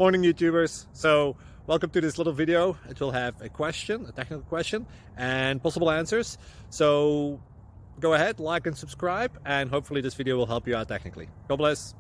Morning, YouTubers. So welcome to this little video. It will have a question, a technical question, and possible answers. So go ahead, like and subscribe, and hopefully this video will help you out technically. God bless.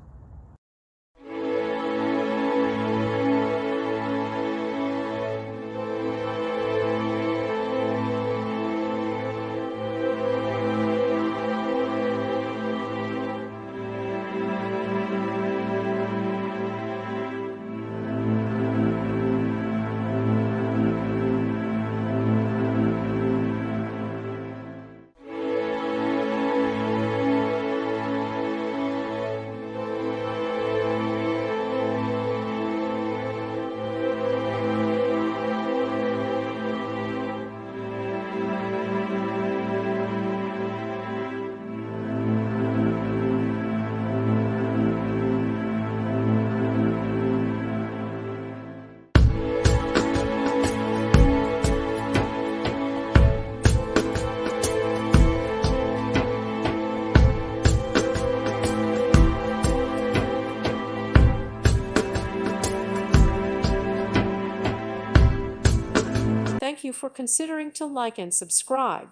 Thank you for considering to like and subscribe.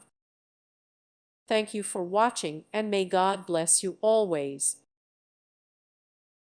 Thank you for watching, and may God bless you always.